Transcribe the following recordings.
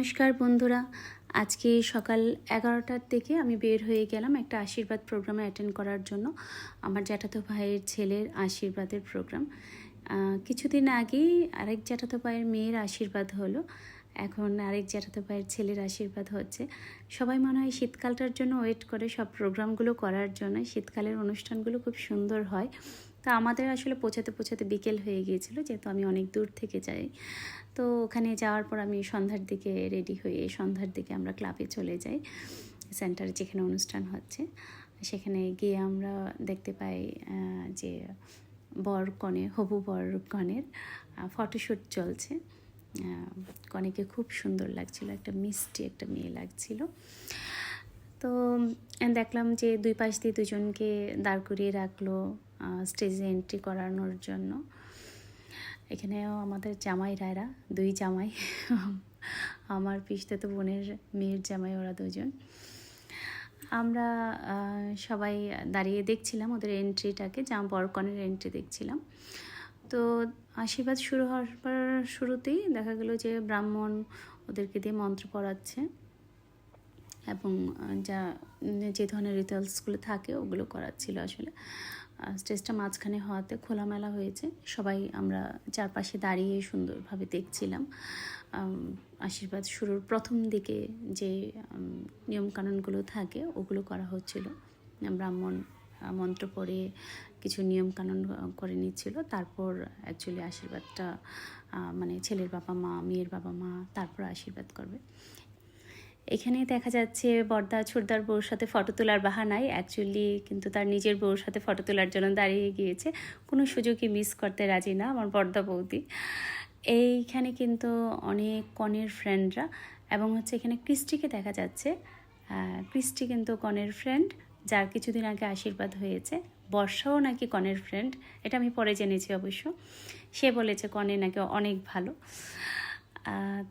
নমস্কার বন্ধুরা, আজকে সকাল 11টার দিকে আমি বের হয়ে গেলাম একটা আশীর্বাদ প্রোগ্রামে অ্যাটেন্ড করার জন্য। আমার জ্যাঠাতো ভাইয়ের ছেলের আশীর্বাদের প্রোগ্রাম। কিছুদিন আগেই আরেক জ্যাঠাতো ভাইয়ের মেয়ের আশীর্বাদ হলো, এখন আরেক জ্যাঠাতো ভাইয়ের ছেলের আশীর্বাদ হচ্ছে। সবাই মনে হয় শীতকালটার জন্য ওয়েট করে সব প্রোগ্রামগুলো করার জন্য। শীতকালের অনুষ্ঠানগুলো খুব সুন্দর হয়। তো আমাদের আসলে পৌঁছাতে বিকেল হয়ে গিয়েছিল, যেহেতু আমি অনেক দূর থেকে যাই। তো ওখানে যাওয়ার পর আমি সন্ধ্যার দিকে রেডি হয়ে সন্ধ্যার দিকে আমরা ক্লাবে চলে যাই, সেন্টারে যেখানে অনুষ্ঠান হচ্ছে। সেখানে গিয়ে আমরা দেখতে পাই যে হবু বর কনের ফটোশ্যুট চলছে। কনেকে খুব সুন্দর লাগছিল, একটা মিষ্টি একটা মেয়ে লাগছিল। তো দেখলাম যে দুই পাশ দিয়ে দুজনকে দাঁড় করিয়ে রাখলো স্টেজে এন্ট্রি করানোর জন্য। এখানেও আমাদের জামাই রায়রা, দুই জামাই, আমার পিসতুতো বোনের মেয়ের জামাই, ওরা দুজন। আমরা সবাই দাঁড়িয়ে দেখছিলাম ওদের এন্ট্রিটাকে, বরকনের এন্ট্রি দেখছিলাম। তো আশীর্বাদ শুরু হওয়ার পর শুরুতেই দেখা গেল যে ব্রাহ্মণ ওদেরকে দিয়ে মন্ত্র পড়াচ্ছে এবং যে ধরনের রিচুয়ালসগুলো থাকে ওগুলো করাচ্ছিল। আসলে স্টেজটা মাঝখানে হওয়াতে খোলামেলা হয়েছে, সবাই আমরা চারপাশে দাঁড়িয়ে সুন্দরভাবে দেখছিলাম। আশীর্বাদ শুরুর প্রথম দিকে যে নিয়মকানুনগুলো থাকে ওগুলো করা হচ্ছিল। ব্রাহ্মণ মন্ত্র পড়ে কিছু নিয়মকানুন করে নিচ্ছিল, তারপর অ্যাকচুয়ালি আশীর্বাদটা মানে ছেলের বাবা মা, মেয়ের বাবা মা তারপর আশীর্বাদ করবে। এখানে দেখা যাচ্ছে বড়দা ছোটদার বউর সাথে ফটো তোলার বাহানায় অ্যাকচুয়ালি কিন্তু তার নিজের বউর সাথে ফটো তোলার জন্য দাঁড়িয়ে গিয়েছে। কোনো সুযোগই মিস করতে রাজি না আমার বড়দা বৌদি। এইখানে কিন্তু অনেক কনের ফ্রেন্ডরা, এবং হচ্ছে এখানে ক্রিস্টিকে দেখা যাচ্ছে। ক্রিস্টি কিন্তু কনের ফ্রেন্ড, যার কিছুদিন আগে আশীর্বাদ হয়েছে। বর্ষাও নাকি কনের ফ্রেন্ড, এটা আমি পরে জেনেছি অবশ্য। সে বলেছে কনে নাকি অনেক ভালো।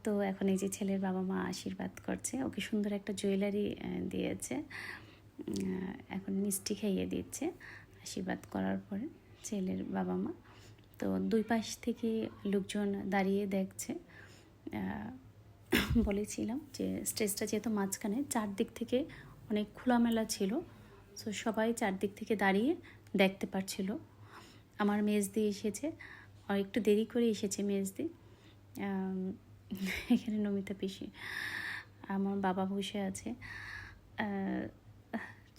তো এখন এই যে ছেলের বাবা মা আশীর্বাদ করছে, ওকে সুন্দর একটা জুয়েলারি দিয়েছে, এখন মিষ্টি খাইয়ে দিচ্ছে আশীর্বাদ করার পরে ছেলের বাবা মা। তো দুই পাশ থেকে লোকজন দাঁড়িয়ে দেখছে। বলেছিলাম যে স্টেজটা যেহেতু মাঝখানে, চারদিক থেকে অনেক খোলামেলা ছিল, সো সবাই চারদিক থেকে দাঁড়িয়ে দেখতে পারছিল। আমার মেজদি এসেছে, একটু দেরি করে এসেছে মেজদি। এখানে নমিতা পিসি, আমার বাবা বসে আছে।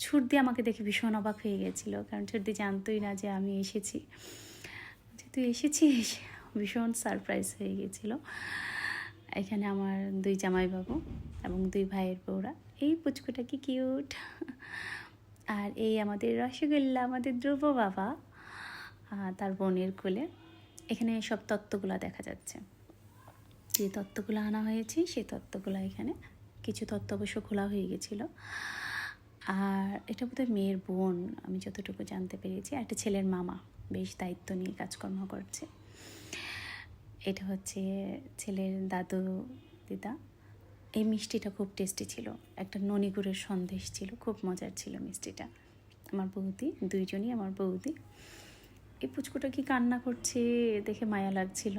ছুটদি আমাকে দেখে ভীষণ অবাক হয়ে গেছিলো, কারণ ছুটদি জানতোই না যে আমি এসেছি। যে তুই এসেছিস, ভীষণ সারপ্রাইজ হয়ে গেছিলো। এখানে আমার দুই জামাইবাবু এবং দুই ভাইয়ের বউরা, এই পুচকুটা কি কিউট। আর এই আমাদের রসগোল্লা, আমাদের ধ্রুব বাবা, তার বোনের কোলে। এখানে সব তত্ত্বগুলো দেখা যাচ্ছে, যে তত্ত্বগুলো আনা হয়েছে সেই তত্ত্বগুলো এখানে। কিছু তত্ত্ব অবশ্য খোলা হয়ে গেছিলো। আর এটা বোধহয় মেয়ের বোন, আমি যতটুকু জানতে পেরেছি। একটা ছেলের মামা, বেশ দায়িত্ব নিয়ে কাজকর্ম করছে। এটা হচ্ছে ছেলের দাদু দিদা। এই মিষ্টিটা খুব টেস্টি ছিল, একটা ননিগুড়ের সন্দেশ ছিল, খুব মজার ছিল মিষ্টিটা। আমার বৌদি, দুইজনই আমার বৌদি। এই পুচকুটা কি কান্না করছে দেখে মায়া লাগছিল।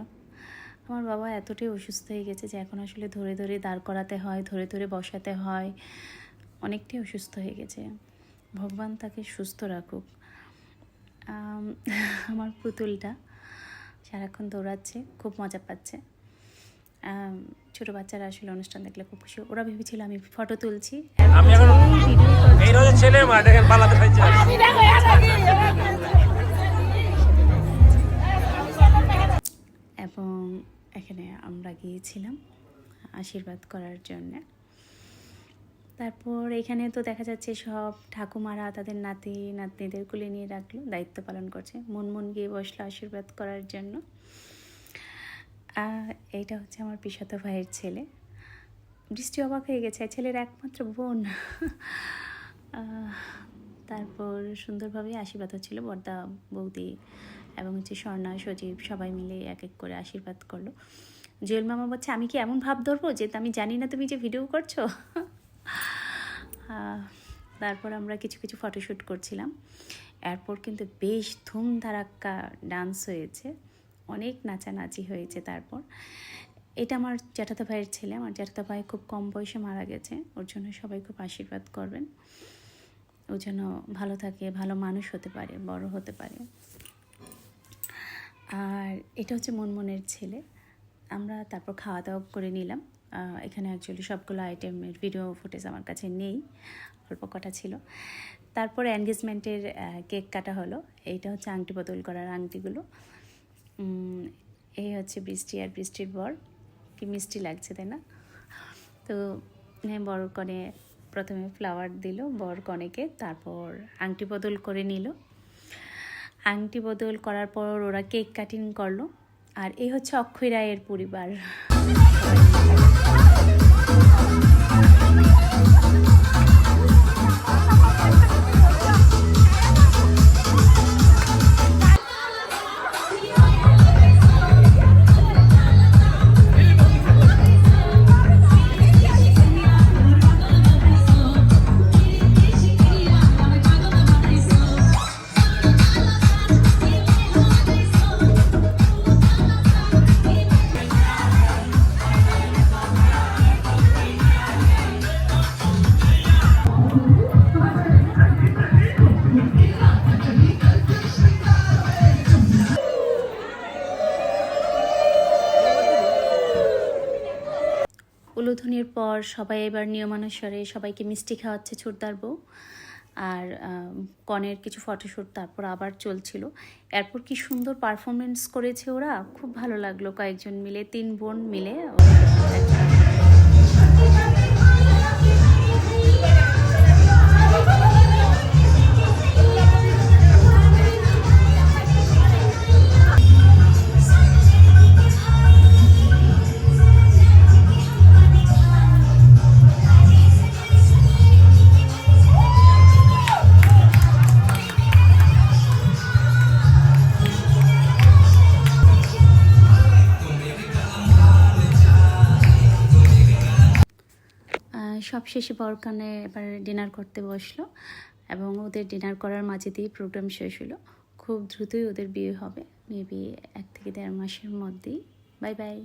আমার বাবা এতটাই অসুস্থ হয়ে গেছে যে এখন আসলে ধরে ধরে দাঁড় করাতে হয়, ধরে ধরে বসাতে হয়, অনেকটাই অসুস্থ হয়ে গেছে। ভগবান তাকে সুস্থ রাখুক। আমার পুতুলটা সারাক্ষণ দৌড়াচ্ছে, খুব মজা পাচ্ছে। ছোটো বাচ্চারা আসলে অনুষ্ঠান দেখলে খুব খুশি। ওরা ভেবেছিল আমি ফটো তুলছি, এবং এখানে আমরা গিয়েছিলাম আশীর্বাদ করার জন্যে। তারপর এখানে তো দেখা যাচ্ছে সব ঠাকুমারা তাদের নাতি নাতনিদের কোলে নিয়ে রাখলো, দায়িত্ব পালন করছে। মন গিয়ে বসলো আশীর্বাদ করার জন্য। এইটা হচ্ছে আমার পিসাতো ভাইয়ের ছেলে। বৃষ্টি অবাক হয়ে গেছে, ছেলের একমাত্র বোন। তারপর সুন্দরভাবে আশীর্বাদ হচ্ছিল, বড়দা বৌদি এবং হচ্ছে স্বর্ণা সজীব সবাই মিলে এক এক করে আশীর্বাদ করলো। জুয়েল মামা বলছে, আমি কি এমন ভাব ধরবো যে আমি জানি না তুমি যে ভিডিও করছো। তারপর আমরা কিছু কিছু ফটোশ্যুট করছিলাম। এরপর কিন্তু বেশ ধুমধারাক্কা ডান্স হয়েছে, অনেক নাচানাচি হয়েছে। তারপর এটা আমার জ্যাঠাতো ভাইয়ের ছেলে। আমার জ্যাঠাতো ভাই খুব কম বয়সে মারা গেছে, ওর জন্য সবাই খুব আশীর্বাদ করবেন, ও যেন ভালো থাকে, ভালো মানুষ হতে পারে, বড় হতে পারে। আর এটা হচ্ছে মনমনের ছেলে। আমরা তারপর খাওয়া দাওয়া করে নিলাম। এখানে অ্যাকচুয়ালি সবগুলো আইটেমের ভিডিও ফুটেজ আমার কাছে নেই, অল্প কটা ছিল। তারপর এনগেজমেন্টের কেক কাটা হলো। এইটা হচ্ছে আংটি বদল করার আংটিগুলো। এই হচ্ছে বৃষ্টি আর বৃষ্টির বর, কি মিষ্টি লাগছে তাই না? তো বর কনে প্রথমে ফ্লাওয়ার দিল বর কনেকে, তারপর আংটি বদল করে নিল। আংটি বদল করার পর ওরা কেক কাটিং করলো। আর এই হচ্ছে অক্ষয় রায়ের পরিবার। উলুধ্বনির পর সবাই এবার নিয়মানুসারে সবাইকে মিষ্টি খাওয়াচ্ছে ছোটদার বউ। আর কনের কিছু ফটোশ্যুট তারপর আবার চলছিল। এরপর কি সুন্দর পারফরমেন্স করেছে ওরা, খুব ভালো লাগলো। কয়েকজন মিলে, 3 বোন মিলে সব শেষে বরকনে এবার ডিনার করতে বসলো এবং ওদের ডিনার করার মাঝে দিয়ে প্রোগ্রাম শেষ হলো। খুব দ্রুতই ওদের বিয়ে হবে, মেবি 1 থেকে 1.5 মাসের মধ্যেই। Bye bye.